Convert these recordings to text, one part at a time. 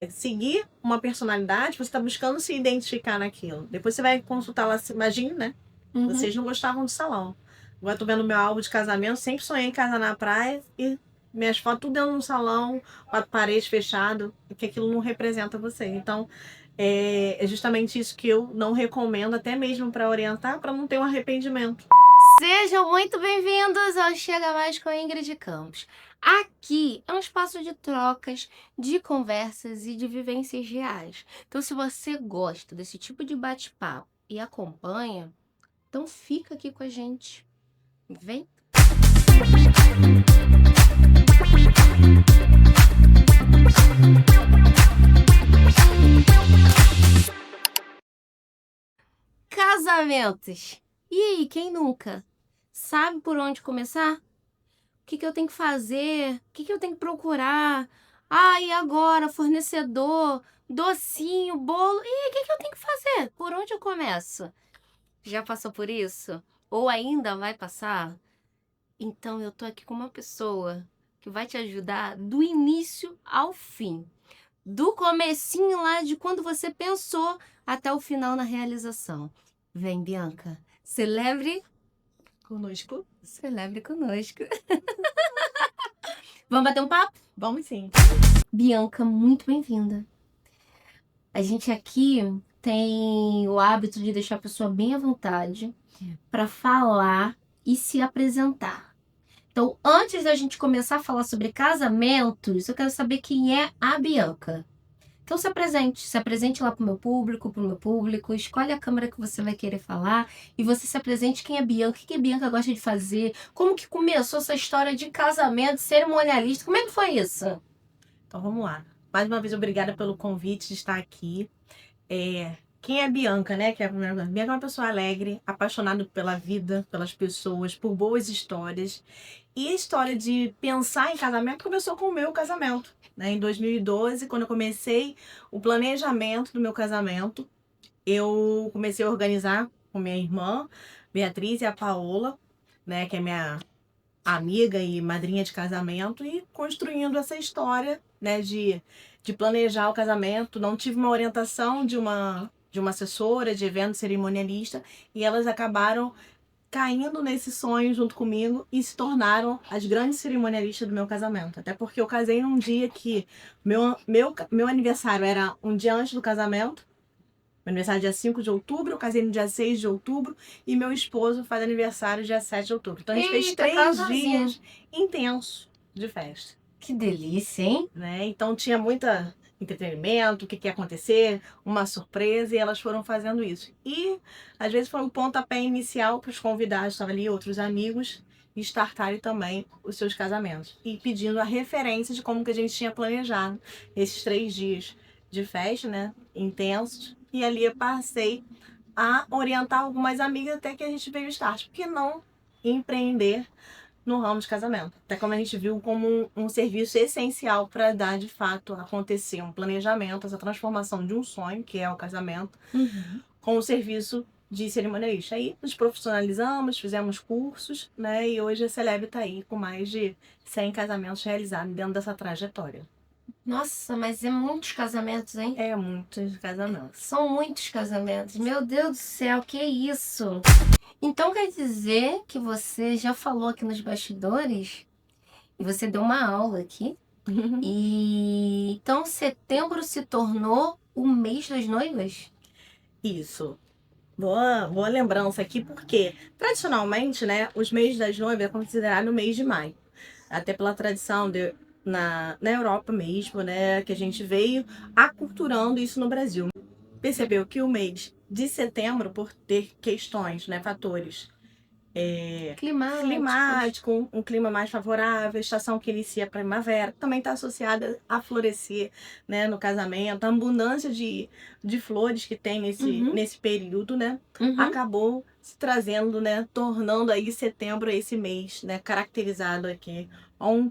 seguir uma personalidade, você está buscando se identificar naquilo. Depois você vai consultar lá, imagina, né? Vocês não gostavam de salão. Agora eu tô vendo meu álbum de casamento, sempre sonhei em casar na praia e minhas fotos tudo dentro de um salão, quatro paredes fechado, que aquilo não representa você. Então, é justamente isso que eu não recomendo, até mesmo para orientar, para não ter um arrependimento. Sejam muito bem-vindos ao Chega Mais com Ingrid Campos. Aqui é um espaço de trocas, de conversas e de vivências reais. Então, se você gosta desse tipo de bate-papo e acompanha, então fica aqui com a gente. Vem! Casamentos! E aí, quem nunca? Sabe por onde começar? O que eu tenho que fazer? O que eu tenho que procurar? Ah, e agora? Fornecedor, docinho, bolo. E o que eu tenho que fazer? Por onde eu começo? Já passou por isso? Ou ainda vai passar? Então eu tô aqui com uma pessoa que vai te ajudar do início ao fim. Do comecinho lá de quando você pensou até o final na realização. Vem, Bianca. Celebre Conosco. conosco. Vamos bater um papo? Vamos sim. Bianca, muito bem-vinda. A gente aqui tem o hábito de deixar a pessoa bem à vontade para falar e se apresentar. Então, antes da gente começar a falar sobre casamentos, eu quero saber quem é a Bianca. Então, se apresente lá pro meu público, escolhe a câmera que você vai querer falar e você se apresente quem é Bianca, o que a Bianca gosta de fazer, como que começou essa história de casamento, cerimonialista, como é que foi isso? Então vamos lá. Mais uma vez, obrigada pelo convite de estar aqui. Quem é Bianca, né? Que é a primeira coisa. Bianca é uma pessoa alegre, apaixonada pela vida, pelas pessoas, por boas histórias. E a história de pensar em casamento começou com o meu casamento, né? Em 2012, quando eu comecei o planejamento do meu casamento, eu comecei a organizar com minha irmã, Beatriz e a Paola, né? Que é minha amiga e madrinha de casamento, e construindo essa história, né, de planejar o casamento. Não tive uma orientação de uma assessora de evento cerimonialista, e elas acabaram caindo nesse sonho junto comigo e se tornaram as grandes cerimonialistas do meu casamento. Até porque eu casei num dia que meu aniversário era um dia antes do casamento. Meu aniversário é dia 5 de outubro, eu casei no dia 6 de outubro e meu esposo faz aniversário dia 7 de outubro. Então a gente fez Eita, 3 dias intensos de festa, Que delícia, hein? né? Então tinha muita entretenimento, o que ia acontecer, uma surpresa, e elas foram fazendo isso. E às vezes foi um pontapé inicial para os convidados, estavam ali outros amigos, startarem também os seus casamentos. E pedindo a referência de como que a gente tinha planejado esses 3 dias de festa, né? Intensos. E ali eu passei a orientar algumas amigas até que a gente veio start. Por que não empreender no ramo de casamento? Até como a gente viu como um serviço essencial para dar de fato acontecer um planejamento, essa transformação de um sonho, que é o casamento, com o serviço de cerimonialista. Aí nos profissionalizamos, fizemos cursos, né? E hoje a Celeb está aí com mais de 100 casamentos realizados dentro dessa trajetória. Nossa, mas é muitos casamentos, hein? É muitos casamentos. São muitos casamentos. Meu Deus do céu, que isso? Então quer dizer que você já falou aqui nos bastidores e você deu uma aula aqui. E então setembro se tornou o mês das noivas? Isso. Boa lembrança aqui, porque tradicionalmente, né, os meses das noivas é considerado o mês de maio. Até pela tradição na Europa mesmo, né, que a gente veio aculturando isso no Brasil. Percebeu que o mês de setembro, por ter questões, né, fatores climático, um clima mais favorável, estação que inicia a primavera, também está associada a florescer, né, no casamento, a abundância de flores que tem nesse período, né, acabou se trazendo, né, tornando aí setembro esse mês, né, caracterizado aqui a um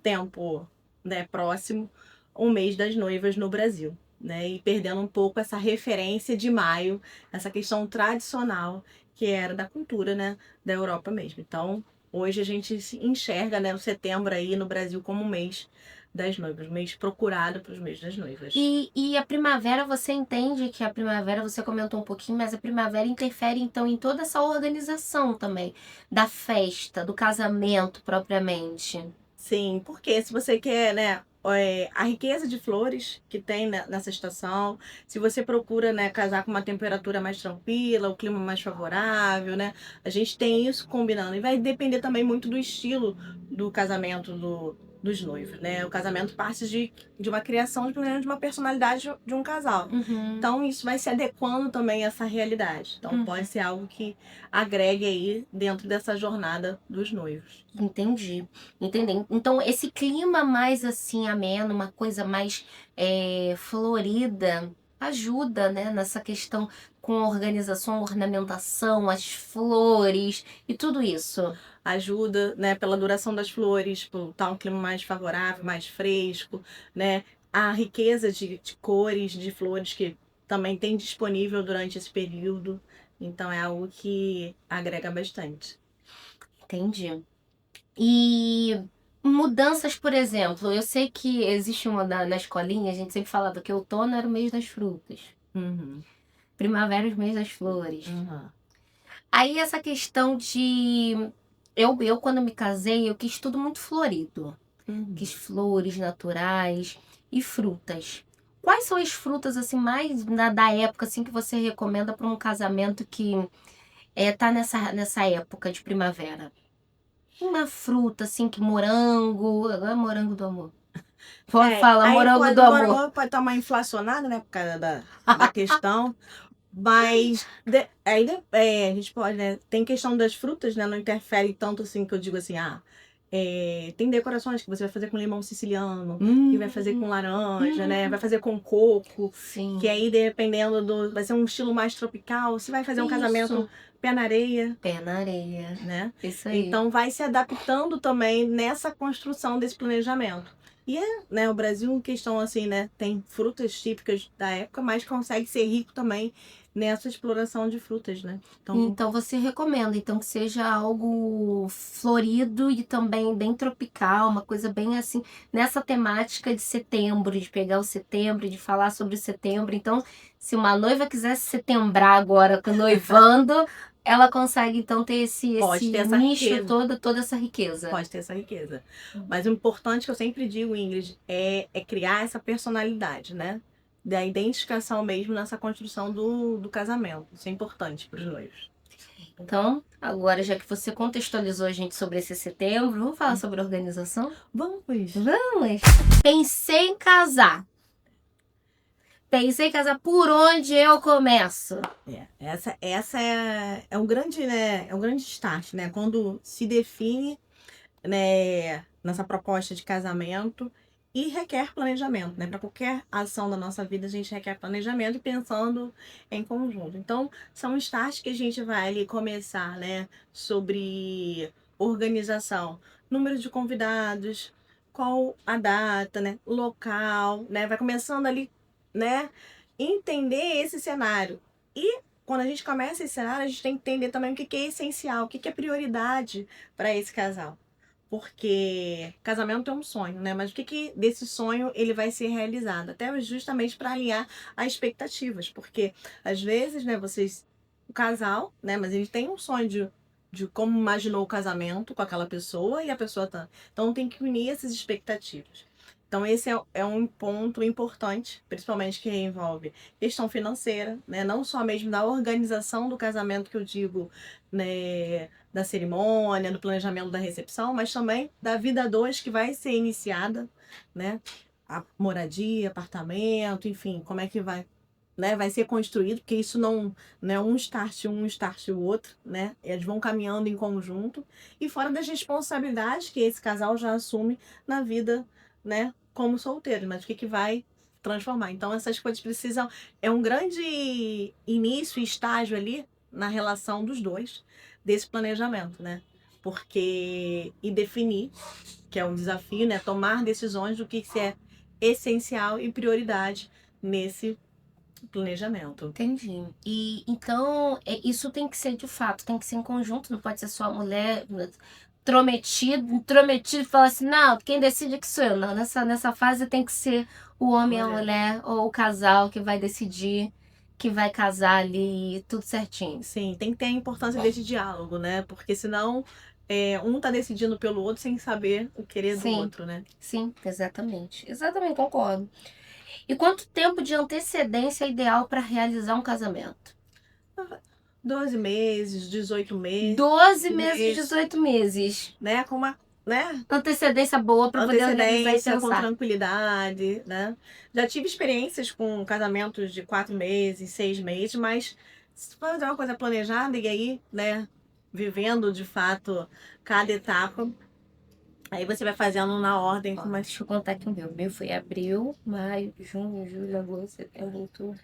tempo, né, próximo, o mês das noivas no Brasil, né, e perdendo um pouco essa referência de maio, essa questão tradicional que era da cultura, né, da Europa mesmo. Então, hoje a gente se enxerga, né, o setembro aí no Brasil como um mês das noivas, mês procurado para os mês das noivas. E a primavera, você entende que a primavera, você comentou um pouquinho, mas a primavera interfere então em toda essa organização também, da festa, do casamento propriamente. Sim, porque se você quer, né, a riqueza de flores que tem nessa estação, se você procura, né, casar com uma temperatura mais tranquila, o clima mais favorável, né, a gente tem isso combinando. E vai depender também muito do estilo do casamento dos noivos, né? O casamento parte de uma criação de planejamento de uma personalidade de um casal. Uhum. Então, isso vai se adequando também a essa realidade. Então, pode ser algo que agregue aí dentro dessa jornada dos noivos. Entendi. Então, esse clima mais assim ameno, uma coisa mais florida, ajuda, né, nessa questão com a organização, ornamentação, as flores e tudo isso. Ajuda, né, pela duração das flores, por estar um clima mais favorável, mais fresco, né? A riqueza de cores, de flores que também tem disponível durante esse período. Então é algo que agrega bastante. Entendi. E mudanças, por exemplo, eu sei que existe uma na escolinha, a gente sempre falava que outono era o mês das frutas, Uhum, primavera é o mês das flores. uhum, Aí essa questão de. Eu quando me casei, eu quis tudo muito florido. uhum. Quis flores naturais e frutas. Quais são as frutas assim mais da época assim que você recomenda para um casamento que tá nessa época de primavera? Uma fruta assim que morango, é morango do amor. Pode falar Aí morango pode, do amor. pode estar uma inflacionada, né, por causa da questão. Mas a gente pode, né? Tem questão das frutas, né? Não interfere tanto assim que eu digo assim, tem decorações que você vai fazer com limão siciliano, que vai fazer com laranja, né? Vai fazer com coco, Sim. que aí dependendo do. Vai ser um estilo mais tropical. Você vai fazer um casamento pé na areia, Pé na areia. né? Isso aí. Então vai se adaptando também nessa construção desse planejamento. E né, o Brasil, em questão assim, né, tem frutas típicas da época, mas consegue ser rico também nessa exploração de frutas, né? Então você recomenda então que seja algo florido e também bem tropical, uma coisa bem assim, nessa temática de setembro, de pegar o setembro, de falar sobre o setembro. Então, se uma noiva quisesse setembrar agora noivando, ela consegue então ter Pode esse ter essa nicho riqueza. toda essa riqueza. Pode ter essa riqueza. Mas o importante que eu sempre digo, Ingrid, é criar essa personalidade, né? Da identificação mesmo nessa construção do casamento. Isso é importante para os noivos. Então, agora já que você contextualizou a gente sobre esse setembro, vamos falar sobre organização? Vamos! Vamos! Pensei em casar. Pensei em casar, por onde eu começo? Essa é um grande, né? É um grande start, né? Quando se define, né, nessa proposta de casamento e requer planejamento, né? Para qualquer ação da nossa vida, a gente requer planejamento e pensando em conjunto. Então, são starts que a gente vai ali começar, né? Sobre organização, número de convidados, qual a data, né? Local, né? Vai começando ali, né? Entender esse cenário. E quando a gente começa esse cenário, a gente tem que entender também o que é essencial, o que é prioridade para esse casal. Porque casamento é um sonho, né? Mas o que desse sonho ele vai ser realizado? Até justamente para alinhar as expectativas. Porque às vezes, né, o casal, né, mas ele tem um sonho de como imaginou o casamento com aquela pessoa e a pessoa tá. Então tem que unir essas expectativas. Então esse é um ponto importante, principalmente que envolve questão financeira, né? Não só mesmo da organização do casamento que eu digo, né? Da cerimônia, do planejamento da recepção, mas também da vida a dois que vai ser iniciada, né? A moradia, apartamento, enfim, como é que vai, né? Vai ser construído, porque isso não é um start o outro, né? Eles vão caminhando em conjunto e fora das responsabilidades que esse casal já assume na vida, né? Como solteiro, mas o que vai transformar. Então essas coisas precisam, é um grande início e estágio ali na relação dos dois desse planejamento, né? Porque e definir, que é um desafio, né? Tomar decisões do que é essencial e prioridade nesse planejamento. Entendi. E então, isso tem que ser de fato, tem que ser em conjunto, não pode ser só a mulher. intrometido e fala assim, não, quem decide é que sou eu. Não, nessa fase tem que ser o homem e a mulher, ou o casal que vai decidir, que vai casar ali, tudo certinho. Sim, tem que ter a importância desse diálogo, né? Porque senão um tá decidindo pelo outro sem saber o querer do Sim. outro, né? Sim, exatamente. Exatamente, concordo. E quanto tempo de antecedência é ideal para realizar um casamento? 12 meses, 18 meses, 12 meses, 18 meses. né? Com uma, né? Antecedência boa para poder organizar e Antecedência, com pensar. tranquilidade, né? Já tive experiências com casamentos de 4 meses, 6 meses, mas se for fazer uma coisa planejada e aí, né? Vivendo de fato cada etapa, aí você vai fazendo na ordem. Ó, deixa eu contar aqui o meu. O meu foi abril, maio, junho, julho, agosto, setembro, outubro.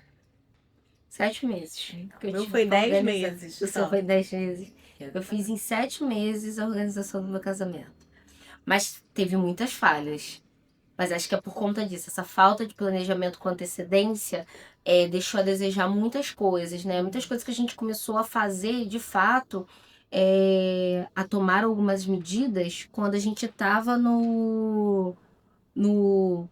7 meses. O meu foi 10 meses. O seu foi 10 meses. Eu fiz em 7 meses a organização do meu casamento. Mas teve muitas falhas. Mas acho que é por conta disso. Essa falta de planejamento com antecedência deixou a desejar muitas coisas, né? Muitas coisas que a gente começou a fazer, de fato, a tomar algumas medidas quando a gente estava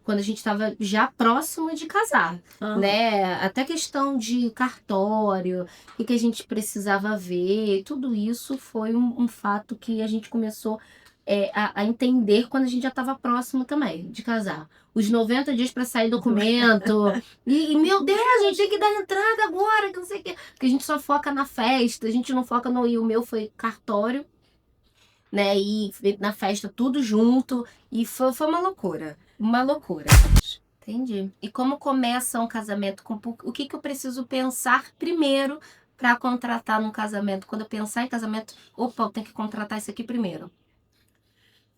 quando a gente estava já próximo de casar, né? Até questão de cartório, o que a gente precisava ver, tudo isso foi um fato que a gente começou a entender quando a gente já estava próximo também de casar. Os 90 dias para sair documento. Meu Deus, a gente tem que dar entrada agora, que não sei o quê. Porque a gente só foca na festa, a gente não foca no. E o meu foi cartório, né? E na festa tudo junto. E foi uma loucura. Uma loucura. Entendi. E como começa um casamento? O que eu preciso pensar primeiro para contratar num casamento? Quando eu pensar em casamento, opa, eu tenho que contratar isso aqui primeiro.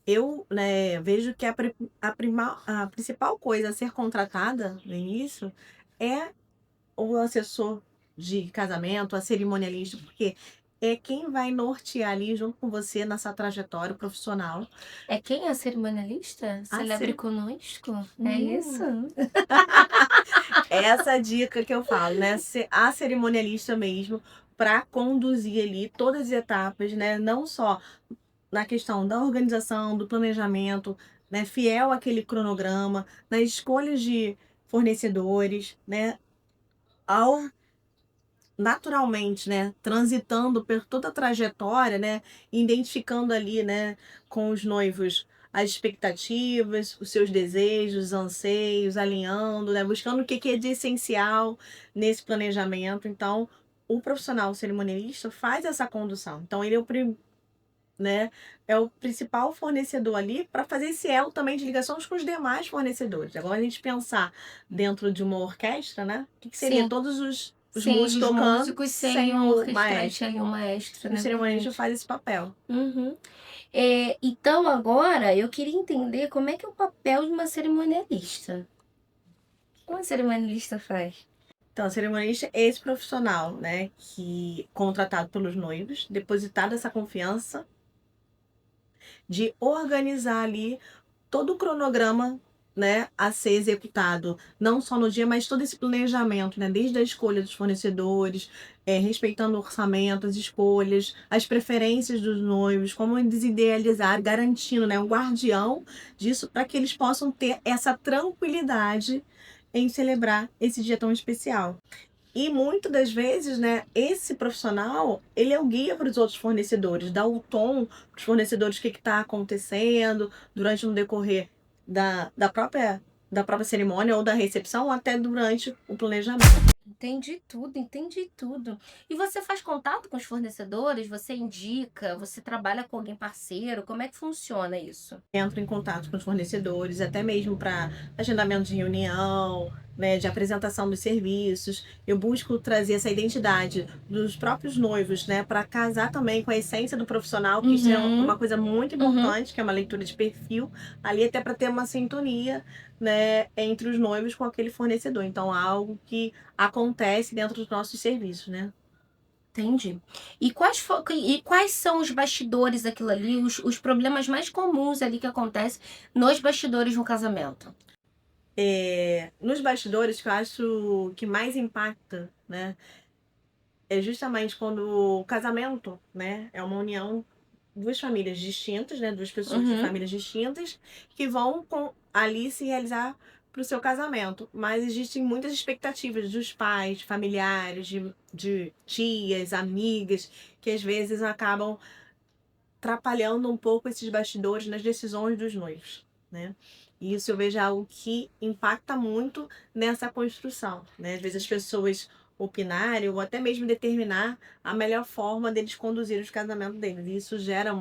Eu, né, vejo que a principal coisa a ser contratada no início é o assessor de casamento, a cerimonialista, porque é quem vai nortear ali junto com você nessa trajetória profissional. É quem é a cerimonialista? Celebre conosco? É isso? Essa dica que eu falo, né? A cerimonialista mesmo, para conduzir ali todas as etapas, né? Não só na questão da organização, do planejamento, né? Fiel àquele cronograma, nas escolhas de fornecedores, né? Ao naturalmente, né, transitando por toda a trajetória, né, identificando ali, né, com os noivos as expectativas, os seus desejos, os anseios, alinhando, né, buscando o que é de essencial nesse planejamento. Então, o profissional cerimonialista faz essa condução. Então, ele é né, é o principal fornecedor ali para fazer esse elo também de ligações com os demais fornecedores. Agora, a gente pensar dentro de uma orquestra, né, o que seria Sim. todos os Sim, músicos os tocando músicos sem sem um o orquestrante maestro. ali, um maestro, O né? cerimonialista faz esse papel. Uhum. Então, agora, eu queria entender como é que é o papel de uma cerimonialista. O que uma cerimonialista faz? Então, a cerimonialista é esse profissional, né, que contratado pelos noivos, depositado essa confiança de organizar ali todo o cronograma, né, a ser executado, não só no dia, mas todo esse planejamento, né, desde a escolha dos fornecedores, respeitando o orçamento, as escolhas, as preferências dos noivos, como eles idealizar, garantindo, né, um guardião disso para que eles possam ter essa tranquilidade em celebrar esse dia tão especial. E muitas das vezes, né, esse profissional, ele é o guia para os outros fornecedores, dá o tom para os fornecedores o que está acontecendo durante o decorrer da própria cerimônia ou da recepção, até durante o planejamento. Entendi tudo, entendi tudo. E você faz contato com os fornecedores? Você indica? Você trabalha com alguém parceiro? Como é que funciona isso? Entro em contato com os fornecedores, até mesmo para agendamento de reunião, né, de apresentação dos serviços. Eu busco trazer essa identidade dos próprios noivos, né, para casar também com a essência do profissional, que isso é uma coisa muito importante, que é uma leitura de perfil, ali até para ter uma sintonia, né, entre os noivos com aquele fornecedor. Então, algo que acontece dentro dos nossos serviços, né? Entendi. E quais são os bastidores daquilo ali, os problemas mais comuns ali que acontecem nos bastidores de um casamento? Nos bastidores, que eu acho que mais impacta, né, é justamente quando o casamento, né, é uma união duas famílias distintas, né? Duas pessoas de Uhum. famílias distintas que vão ali se realizar para o seu casamento. Mas existem muitas expectativas dos pais, familiares, de tias, amigas, que às vezes acabam atrapalhando um pouco esses bastidores nas decisões dos noivos, né? E isso eu vejo algo que impacta muito nessa construção, né? Às vezes as pessoas opinarem ou até mesmo determinar a melhor forma deles conduzir os casamentos deles. E isso gera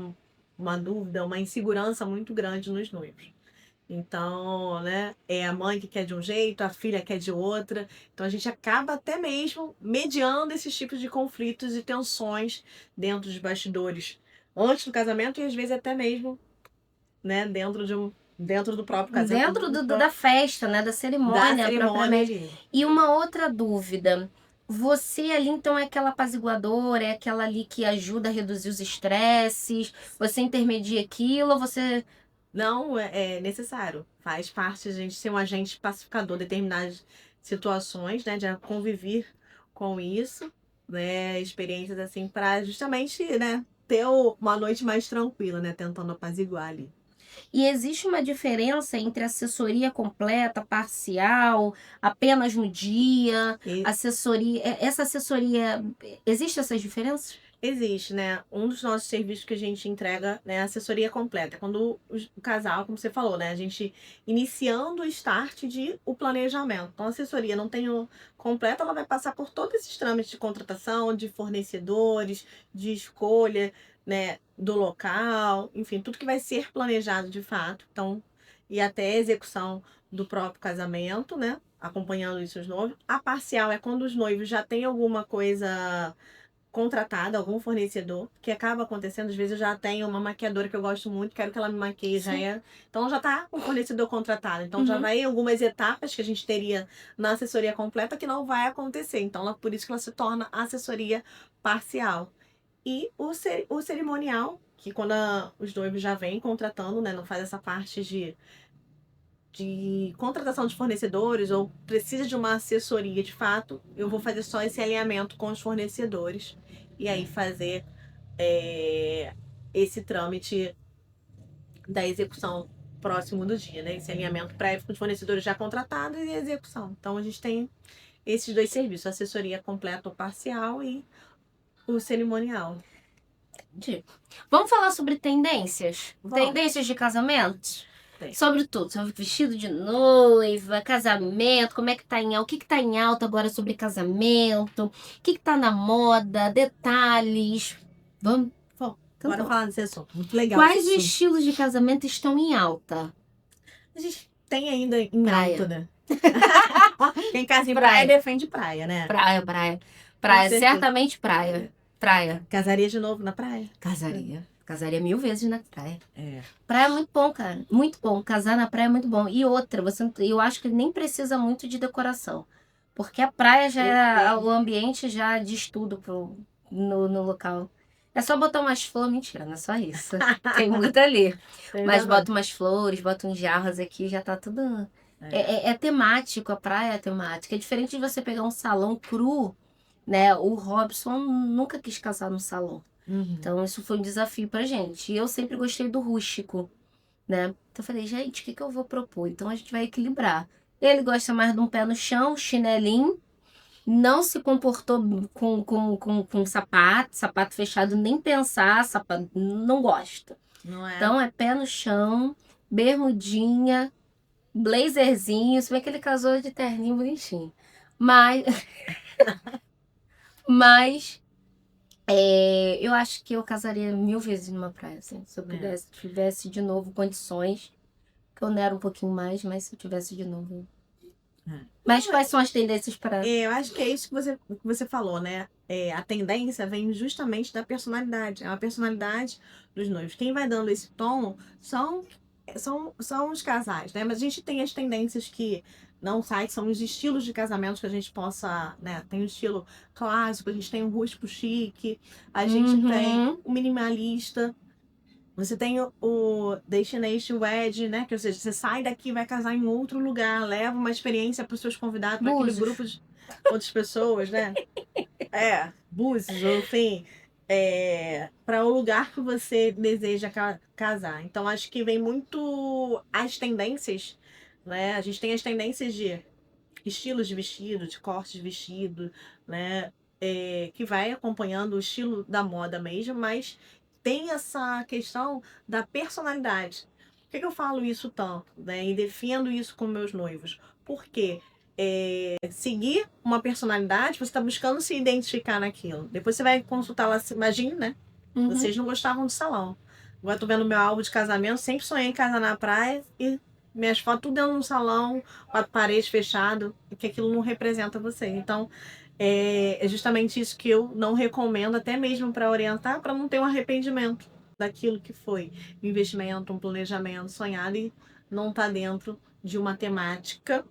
uma dúvida, uma insegurança muito grande nos noivos. Então, né, é a mãe que quer de um jeito, a filha quer de outra. Então a gente acaba até mesmo mediando esses tipos de conflitos e tensões dentro dos bastidores antes do casamento e às vezes até mesmo, né, dentro do próprio casamento, Dentro da festa, né? Da da cerimônia cerimônia propriamente. ali. E uma outra dúvida. Você ali, então, é aquela apaziguadora, é aquela ali que ajuda a reduzir os estresses? Você intermedia aquilo ou você... Não é necessário. Faz parte a gente ser um agente pacificador em determinadas situações, né, de conviver com isso, né, experiências assim para justamente, né, ter uma noite mais tranquila, né, tentando apaziguar ali. E existe uma diferença entre assessoria completa, parcial, apenas no dia, E assessoria... Essa assessoria... Existe essas diferenças? existe, né? Um dos nossos serviços que a gente entrega, né, é a assessoria completa. Quando o casal, como você falou, né, a gente iniciando o start de o planejamento. Então, a assessoria não tem o completa, ela vai passar por todos esses trâmites de contratação, de fornecedores, de escolha, né, do local, enfim, tudo que vai ser planejado de fato. Então, e até a execução do próprio casamento, né? Acompanhando isso os noivos. A parcial é quando os noivos já têm alguma coisa contratada, algum fornecedor, que acaba acontecendo, às vezes eu já tenho uma maquiadora que eu gosto muito, quero que ela me maqueie, já Sim. é. Então já tá com o fornecedor contratado. Então já Uhum. vai em algumas etapas que a gente teria na assessoria completa que não vai acontecer. Então, por isso que ela se torna assessoria parcial. E o cerimonial, que quando os noivos já vêm contratando, né, não faz essa parte de contratação de fornecedores ou precisa de uma assessoria de fato, eu vou fazer só esse alinhamento com os fornecedores e aí fazer esse trâmite da execução próximo do dia, né? Esse alinhamento prévio com os fornecedores já contratados e a execução. Então a gente tem esses dois serviços, assessoria completa ou parcial e o cerimonial. Entendi. Vamos falar sobre tendências? Vamos. Tendências de casamento? Tem. Sobre tudo, sobre vestido de noiva, casamento, como é que tá em alta, o que tá em alta agora sobre casamento, o que tá na moda, detalhes. Vamos? Então Bora tá. falar desse assunto. Muito legal Quais esse assunto. estilos de casamento estão em alta? A gente tem ainda em Praia. alta, né? Quem casa em Praia. praia defende praia, né? Praia, praia. Praia, certeza. certamente praia. Praia. Casaria de novo na praia? Casaria. Casaria 1000 vezes na praia. É. Praia é muito bom, cara. Muito bom. Casar na praia é muito bom. E outra, eu acho que nem precisa muito de decoração. Porque a praia já é... O ambiente já diz tudo no local. É só botar umas flores. Mentira, não é só isso. Tem muito ali. Mas bota umas flores, bota uns jarros aqui, já tá tudo... É temático, a praia é temática. É diferente de você pegar um salão cru, né? O Robson nunca quis casar no salão. Uhum. Então, isso foi um desafio pra gente. E eu sempre gostei do rústico, né? Então, eu falei, gente, o que eu vou propor? Então, a gente vai equilibrar. Ele gosta mais de um pé no chão, chinelinho. Não se comportou com sapato fechado, nem pensar, sapato, não gosta. Não é? Então, é pé no chão, bermudinha, blazerzinho. Se bem que ele casou de terninho bonitinho. Mas eu acho que eu casaria 1000 vezes numa praia, assim. Se eu pudesse, tivesse de novo condições, que eu não era um pouquinho mais, mas se eu tivesse de novo. Mas quais são as tendências para... Eu acho que é isso que você falou, né? A tendência vem justamente da personalidade. É a personalidade dos noivos. Quem vai dando esse tom são os casais, né? Mas a gente tem as tendências que não saem, que são os estilos de casamento que a gente possa, né? Tem o estilo clássico, a gente tem o rústico chique, a gente tem o minimalista. Você tem o Destination Wedding, né? Que, ou seja, você sai daqui e vai casar em outro lugar, leva uma experiência para os seus convidados, para aquele Búzios. grupo de outras pessoas, né? Búzios, enfim. para o lugar que você deseja casar. Então, acho que vem muito as tendências, né? A gente tem as tendências de estilos de vestido, de cortes de vestido, né? Que vai acompanhando o estilo da moda mesmo, mas tem essa questão da personalidade. Por que eu falo isso tanto, né? E defendo isso com meus noivos? Porque seguir uma personalidade, você está buscando se identificar naquilo. Depois você vai consultar lá, imagina, né? Uhum. Vocês não gostavam de salão. Agora eu tô vendo meu álbum de casamento, sempre sonhei em casar na praia e minhas fotos tudo dentro de um salão, quatro paredes fechado, que aquilo não representa você. Então, é justamente isso que eu não recomendo, até mesmo para orientar, para não ter um arrependimento daquilo que foi um investimento, um planejamento sonhado e não tá dentro de uma temática,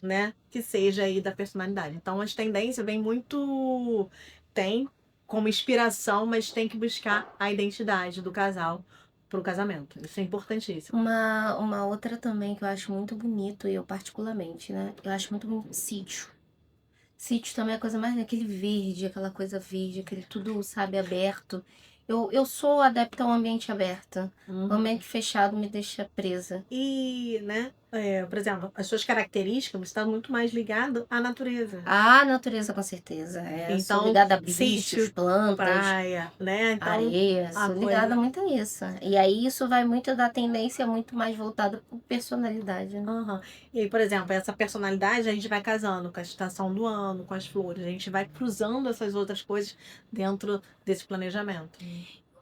né, que seja aí da personalidade. Então, as tendências vem muito tem como inspiração, mas tem que buscar a identidade do casal pro casamento. Isso é importantíssimo. Uma outra também que eu acho muito bonito, e eu particularmente, né? Eu acho muito bonito sítio. Sítio também é a coisa mais, aquele verde, aquela coisa verde, aquele tudo, sabe, aberto. Eu sou adepta ao ambiente aberto. O ambiente fechado me deixa presa. E, né, por exemplo, as suas características estão muito mais ligado à natureza. A natureza, com certeza. Sou Então, ligada a bichos, sítio, plantas, praia, né? Então, areia. a Sou ligada coisa. muito a isso. E aí isso vai muito da tendência muito mais voltada por personalidade, né? Aham. E aí, por exemplo, essa personalidade a gente vai casando com a estação do ano, com as flores. A gente vai cruzando essas outras coisas dentro desse planejamento.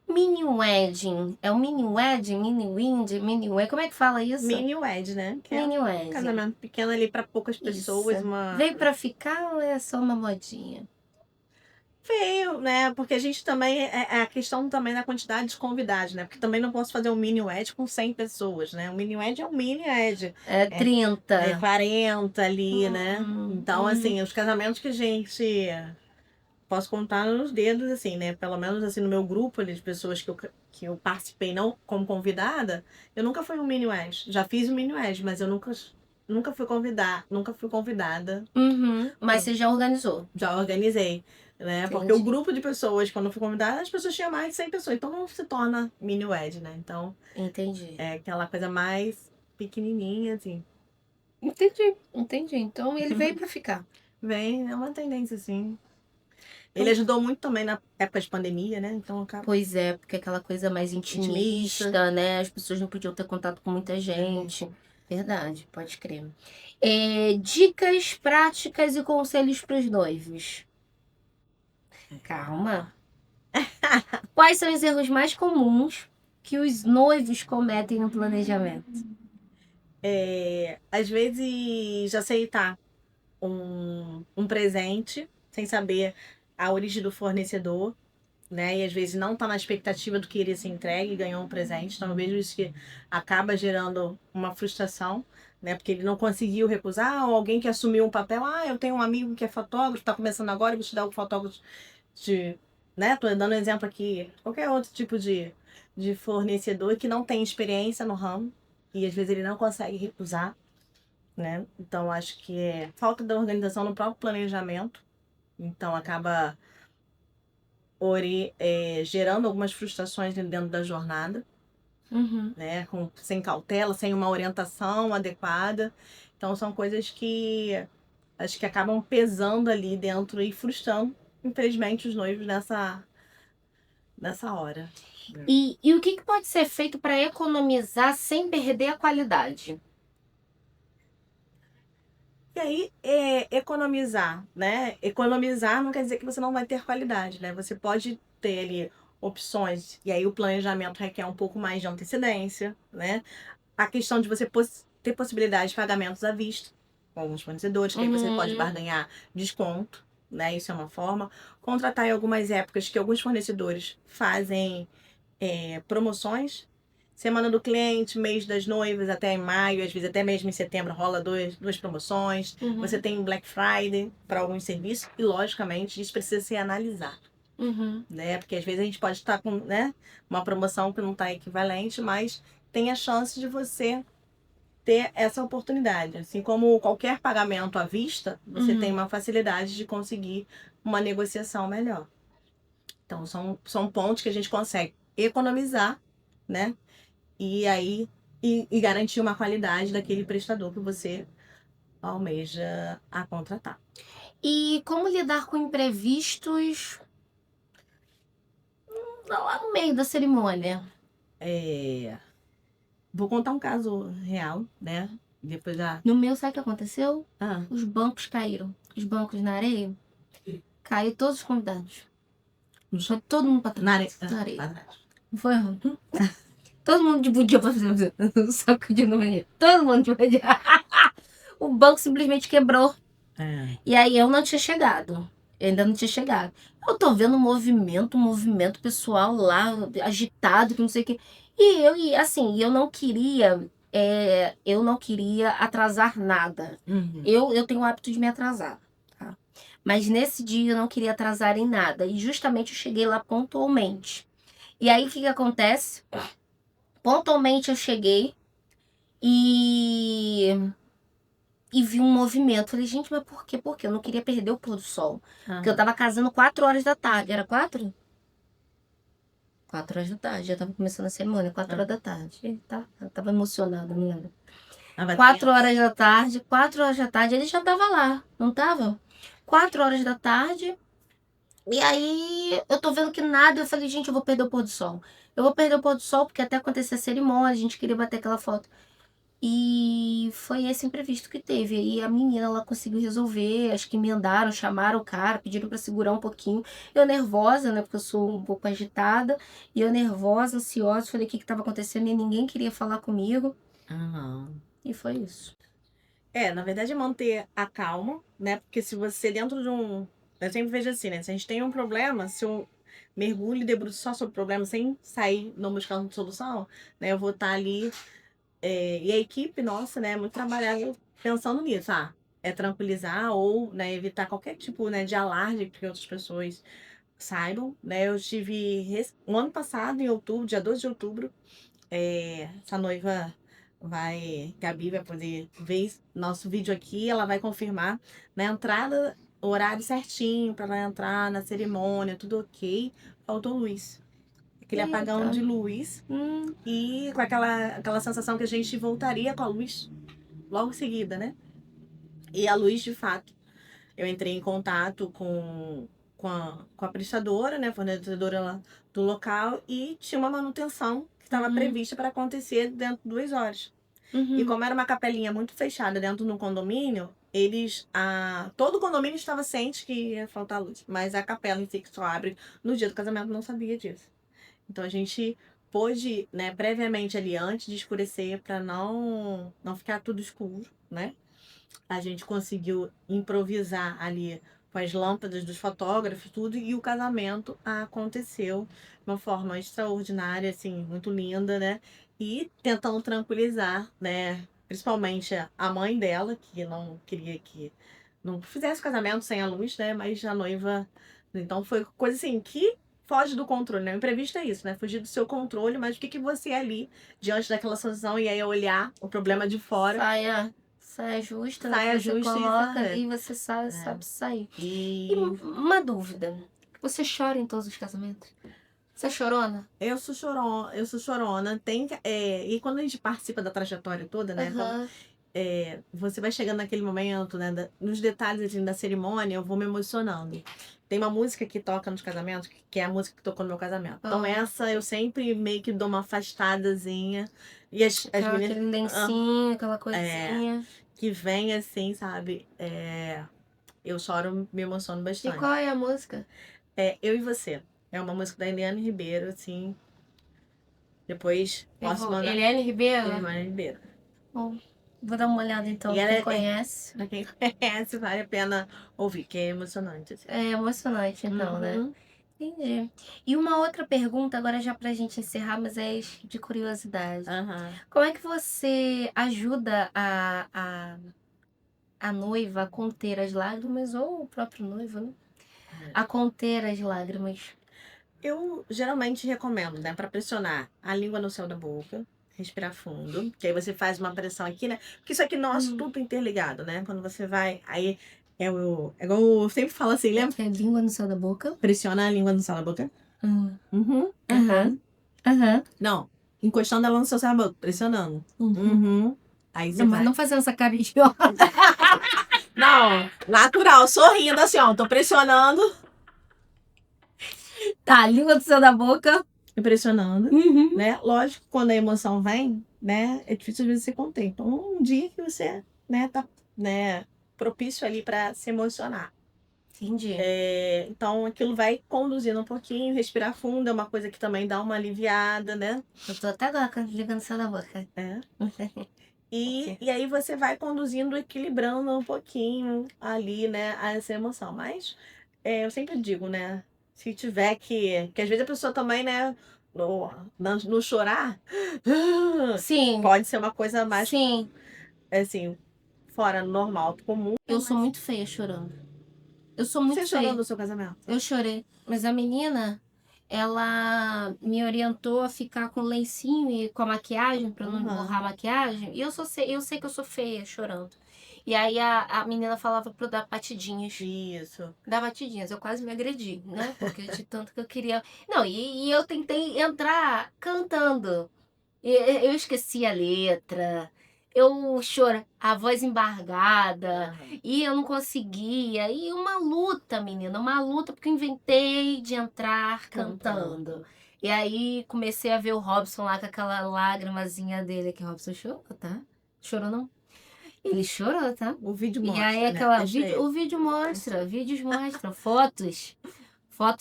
Mini wedding. É o mini wedding, mini wind, mini wedding. Como é que fala isso? Mini wed, né? Que é Mini um wedding. casamento pequeno ali para poucas pessoas. Isso. Uma... Veio pra ficar ou é só uma modinha? Veio, né? Porque a gente também. É a questão também da quantidade de convidados, né? Porque também não posso fazer um mini wed com 100 pessoas, né? O mini wed é um mini wed. É 30. É 40 ali, né? Então, assim, os casamentos que a gente. Posso contar nos dedos, assim, né? Pelo menos assim, no meu grupo ali, de pessoas que eu participei não como convidada, eu nunca fui um mini wed. Já fiz um mini wed, mas eu nunca fui convidada. Mas você já organizou. Já organizei, né? Porque o grupo de pessoas, quando eu fui convidada, as pessoas tinham mais de 100 pessoas. Então não se torna mini wed, né? Então Entendi. é aquela coisa mais pequenininha, assim. Entendi. Então ele veio pra ficar. Vem, é uma tendência, assim. Ele ajudou muito também na época de pandemia, né? Então acaba. Pois é, porque aquela coisa mais intimista, né? As pessoas não podiam ter contato com muita gente. Verdade, pode crer. Dicas práticas e conselhos para os noivos. Calma. Quais são os erros mais comuns que os noivos cometem no planejamento? Às vezes aceitar um presente sem saber a origem do fornecedor, né? E às vezes não tá na expectativa do que iria ser entregue e ganhou um presente. Então eu vejo isso que acaba gerando uma frustração, né? Porque ele não conseguiu recusar, ou alguém que assumiu um papel, eu tenho um amigo que é fotógrafo, tá começando agora, eu vou te dar o fotógrafo de, né? Tô dando um exemplo aqui, qualquer outro tipo de fornecedor que não tem experiência no ramo e às vezes ele não consegue recusar, né? Então acho que é falta da organização no próprio planejamento. Então acaba gerando algumas frustrações dentro da jornada, né? Sem cautela, sem uma orientação adequada. Então são coisas que acho que acabam pesando ali dentro e frustrando, infelizmente, os noivos nessa hora. E o que pode ser feito para economizar sem perder a qualidade? E aí, economizar, né? Economizar não quer dizer que você não vai ter qualidade, né? Você pode ter ali opções, e aí o planejamento requer um pouco mais de antecedência, né? A questão de você ter possibilidade de pagamentos à vista com alguns fornecedores, que aí você pode barganhar desconto, né? Isso é uma forma. Contratar em algumas épocas que alguns fornecedores fazem promoções. Semana do cliente, mês das noivas, até em maio, às vezes até mesmo em setembro rola duas promoções. Você tem Black Friday para alguns serviços e, logicamente, isso precisa ser analisado. Né? Porque às vezes a gente pode estar com, né, uma promoção que não está equivalente, mas tem a chance de você ter essa oportunidade. Assim como qualquer pagamento à vista, você tem uma facilidade de conseguir uma negociação melhor. Então, são pontos que a gente consegue economizar, né? E aí, e garantir uma qualidade daquele prestador que você almeja a contratar. E como lidar com imprevistos lá no meio da cerimônia? Vou contar um caso real, né? Depois da. No meu, sabe o que aconteceu? Ah, Os bancos caíram. Os bancos na areia. Caiu todos os convidados. Foi todo mundo pra trás. na areia. areia. Não foi? Todo mundo de dia pra fazer um saco de novo. Todo mundo de dia. O banco simplesmente quebrou. E aí eu não tinha chegado. Eu ainda não tinha chegado. Eu tô vendo um movimento pessoal lá, agitado, que não sei o quê. E assim, eu não queria atrasar nada. Uhum. Eu tenho o hábito de me atrasar, tá? Mas nesse dia eu não queria atrasar em nada. E justamente eu cheguei lá pontualmente. E aí o que acontece? Pontualmente eu cheguei e vi um movimento. Falei, gente, mas por quê? Por quê? Eu não queria perder o pôr do sol. Porque eu tava casando 4 horas da tarde. Era 4? 4 horas da tarde. Já tava começando a cerimônia, 4 horas da tarde. Tá? Eu tava emocionada, não lembro. 4 horas da tarde, 4 horas da tarde, ele já tava lá, não tava? 4 horas da tarde. E aí eu tô vendo que nada. Eu falei, gente, eu vou perder o pôr do sol. Eu vou perder o pôr do sol porque até acontecer a cerimônia, a gente queria bater aquela foto. E foi esse imprevisto que teve. Aí a menina, ela conseguiu resolver. Acho que emendaram, chamaram o cara, pediram pra segurar um pouquinho. Eu nervosa, né? Porque eu sou um pouco agitada. E eu nervosa, ansiosa. Falei o que tava acontecendo e ninguém queria falar comigo. Uhum. E foi isso. Na verdade é manter a calma, né? Porque se você dentro de um. Eu sempre vejo assim, né? Se a gente tem um problema, se eu mergulho e debruço só sobre o problema sem sair não buscando solução, né? Eu vou estar ali. E a equipe nossa, né? É muito trabalhada pensando nisso. É tranquilizar ou, né, evitar qualquer tipo, né, de alarde que outras pessoas saibam, né? Eu tive um ano passado, em outubro, dia 12 de outubro, essa noiva Gabi vai poder ver nosso vídeo aqui, ela vai confirmar na entrada, o horário certinho para ela entrar na cerimônia, tudo ok. Faltou luz. Aquele apagão de luz e com aquela sensação que a gente voltaria com a luz logo em seguida, né? E a luz, de fato, eu entrei em contato com a prestadora, né, fornecedora lá do local, e tinha uma manutenção que estava prevista para acontecer dentro de 2 horas. E como era uma capelinha muito fechada dentro do condomínio, todo o condomínio estava ciente que ia faltar luz, mas a capela em si, que só abre no dia do casamento, não sabia disso. Então a gente pôde, né, previamente ali, antes de escurecer, para não ficar tudo escuro, né? A gente conseguiu improvisar ali com as lâmpadas dos fotógrafos, tudo, e o casamento aconteceu de uma forma extraordinária, assim, muito linda, né? E tentando tranquilizar, né? Principalmente a mãe dela, que não queria que não fizesse o casamento sem a luz, né? Mas a noiva. Então foi coisa assim que foge do controle, né? O imprevisto é isso, né? Fugir do seu controle, mas o que você é ali diante daquela situação e aí olhar o problema de fora. Saia justa, Saia né? Você justa coloca e e você sabe sair. E E uma dúvida. Você chora em todos os casamentos? Você é chorona? eu sou chorona. E quando a gente participa da trajetória toda, né? Então, você vai chegando naquele momento, né? Nos detalhes assim, da cerimônia, eu vou me emocionando. Tem uma música que toca nos casamentos, que é a música que tocou no meu casamento. Então, essa eu sempre meio que dou uma afastadazinha. E as meninas. Aquele lencinho, aquela coisinha. Que vem assim, sabe? Eu choro, me emociono E bastante. qual é a música? Eu e Você. É uma música da Eliane Ribeiro, assim. Depois posso mandar. Eliane Ribeiro? Eliane Ribeiro. Bom, vou dar uma olhada então, E ela quem conhece. Pra quem conhece, vale a pena ouvir, que é emocionante. Assim. É emocionante então, né? Entendi. E uma outra pergunta, agora já pra gente encerrar, mas é de curiosidade. Como é que você ajuda a noiva a conter as lágrimas, ou o próprio noivo, né? A conter as lágrimas? Eu geralmente recomendo, né, pra pressionar a língua no céu da boca, respirar fundo, que aí você faz uma pressão aqui, né? Porque isso aqui nosso tudo interligado, né? Quando você vai, aí É igual eu sempre falo assim, lembra? É língua no céu da boca. Pressiona a língua no céu da boca. Uhum. Aham. Aham. Não, encostando ela no seu céu da boca, pressionando. Aí você Não, mas vai. não fazendo essa cara idiota. Não, natural, sorrindo assim, ó. Tô pressionando. Tá, língua no céu da boca. Impressionando, Uhum. né? Lógico que quando a emoção vem, né? É difícil às vezes se conter. Então, um dia que você, né, tá, né, propício ali para se emocionar. Entendi. Então, aquilo vai conduzindo um pouquinho, respirar fundo é uma coisa que também dá uma aliviada, né? Eu tô até agora com a língua no céu da boca. É. E aí você vai conduzindo, equilibrando um pouquinho ali, né, essa emoção. Mas eu sempre digo, né, se tiver que às vezes a pessoa também, né, no chorar, Sim. pode ser uma coisa mais, Sim. assim, fora do normal, comum. Eu sou muito feia chorando. Eu sou muito Você chorou feia. no seu casamento? Eu chorei. Mas a menina, ela me orientou a ficar com lencinho e com a maquiagem, pra não borrar a maquiagem. E eu sei que eu sou feia chorando. E aí a menina falava pra eu dar batidinhas. Isso. Dar batidinhas. Eu quase me agredi, né? Porque de tanto que eu queria. Não, e eu tentei entrar cantando. Eu esqueci a letra. Eu choro, a voz embargada. E eu não conseguia. E uma luta, menina, uma luta, porque eu inventei de entrar cantando. E aí comecei a ver o Robson lá com aquela lágrimazinha dele, que o Robson chorou, tá? Chorou não? Ele chorou, tá? O vídeo E mostra, aí né? aquela Deixa ele. o vídeo mostra, vídeos mostram, fotos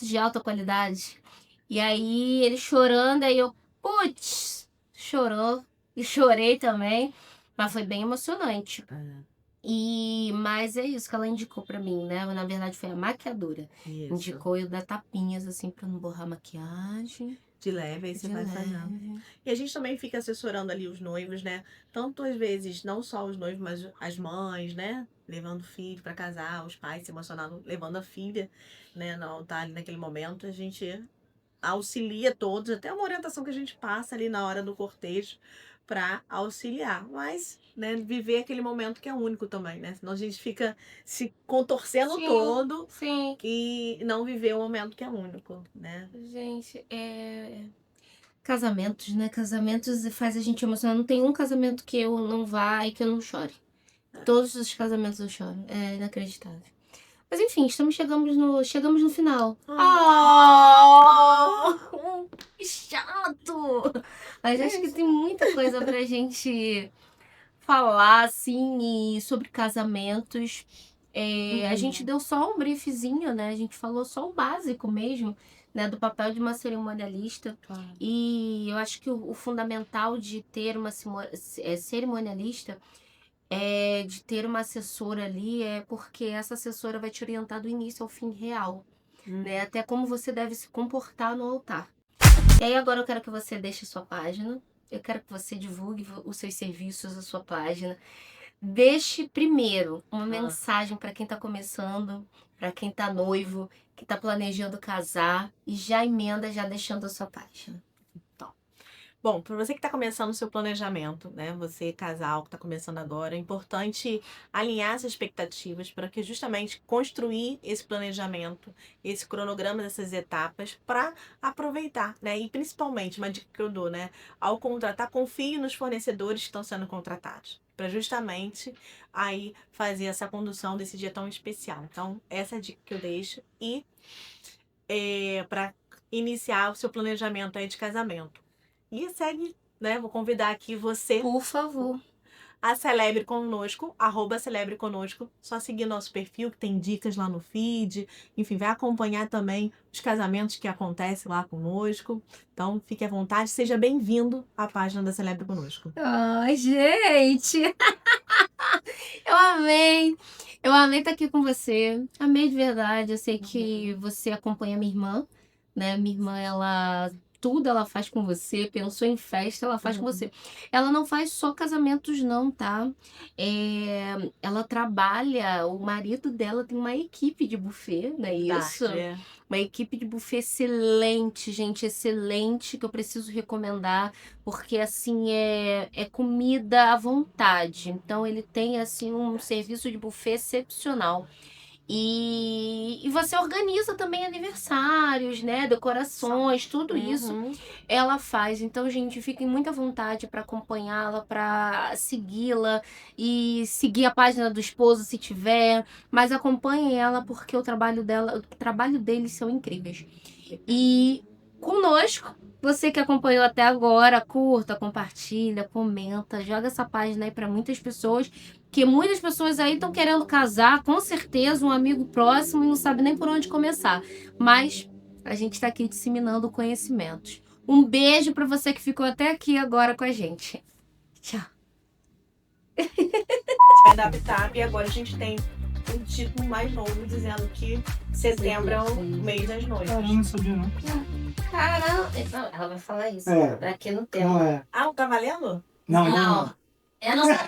de alta qualidade. E aí ele chorando, aí eu, putz, chorou. E chorei também, mas foi bem emocionante. Mas é isso que ela indicou pra mim, né? Na verdade foi a maquiadora. Isso. Indicou eu dar tapinhas assim pra não borrar a maquiagem. De leve, aí você vai fazendo. E a gente também fica assessorando ali os noivos, né? Tanto às vezes, não só os noivos, mas as mães, né? Levando o filho para casar, os pais se emocionando, levando a filha, né? No altar ali naquele momento. A gente auxilia todos, até uma orientação que a gente passa ali na hora do cortejo para auxiliar. Mas, né, viver aquele momento que é único também, né? Senão a gente fica se contorcendo Sim, todo sim. e não viver o momento que é único, né? Gente, casamentos, né? Casamentos faz a gente emocionar. Não tem um casamento que eu não vá e que eu não chore. Todos os casamentos eu choro. É inacreditável. Mas enfim, chegamos no final. Que chato! Mas acho que tem muita coisa pra gente falar, assim, sobre casamentos. A gente deu só um briefzinho, né? A gente falou só o básico mesmo, né? Do papel de uma cerimonialista. Claro. E eu acho que o fundamental de ter uma cerimonialista de ter uma assessora ali porque essa assessora vai te orientar do início ao fim real, né? Até como você deve se comportar no altar. E aí agora eu quero que você deixe a sua página, eu quero que você divulgue os seus serviços, a sua página. Deixe primeiro uma mensagem para quem está começando, para quem está noivo, que está planejando casar e já emenda já deixando a sua página. Bom, para você que está começando o seu planejamento, né? Você, casal que está começando agora, é importante alinhar as expectativas para que justamente construir esse planejamento, esse cronograma dessas etapas para aproveitar, né? E principalmente, uma dica que eu dou, né? Ao contratar, confie nos fornecedores que estão sendo contratados, para justamente aí fazer essa condução desse dia tão especial. Então, essa é a dica que eu deixo. E para iniciar o seu planejamento aí de casamento. E segue, né? Vou convidar aqui você. Por favor. A Celebre Conosco, @Celebre Conosco. Só seguir nosso perfil, que tem dicas lá no feed. Enfim, vai acompanhar também os casamentos que acontecem lá conosco. Então, fique à vontade. Seja bem-vindo à página da Celebre Conosco. Ai, gente! Eu amei! Eu amei estar aqui com você. Amei de verdade. Eu sei que você acompanha minha irmã, né? Minha irmã, ela tudo ela faz com você, pensou em festa, ela faz com você. Ela não faz só casamentos não, tá? Ela trabalha, o marido dela tem uma equipe de buffet, não é isso? Verdade. Uma equipe de buffet excelente, gente, excelente, que eu preciso recomendar, porque assim é comida à vontade. Então ele tem assim um serviço de buffet excepcional. E você organiza também aniversários, né? Decorações, tudo isso Uhum. ela faz. Então, gente, fiquem muito à vontade para acompanhá-la, para segui-la e seguir a página do esposo se tiver. Mas acompanhem ela porque o trabalho dela, o trabalho deles são incríveis. E conosco, você que acompanhou até agora, curta, compartilha, comenta, joga essa página aí para muitas pessoas, que muitas pessoas aí estão querendo casar, com certeza, um amigo próximo e não sabe nem por onde começar. Mas a gente está aqui disseminando conhecimentos. Um beijo para você que ficou até aqui agora com a gente. Tchau. Vai adaptar e agora a gente tem um título mais novo dizendo que setembro é o mês das noivas. Eu não sabia, não. Caramba, não, ela vai falar isso. É. Aqui no tema. Não é. Ah, tá valendo? Não, Não, é nossa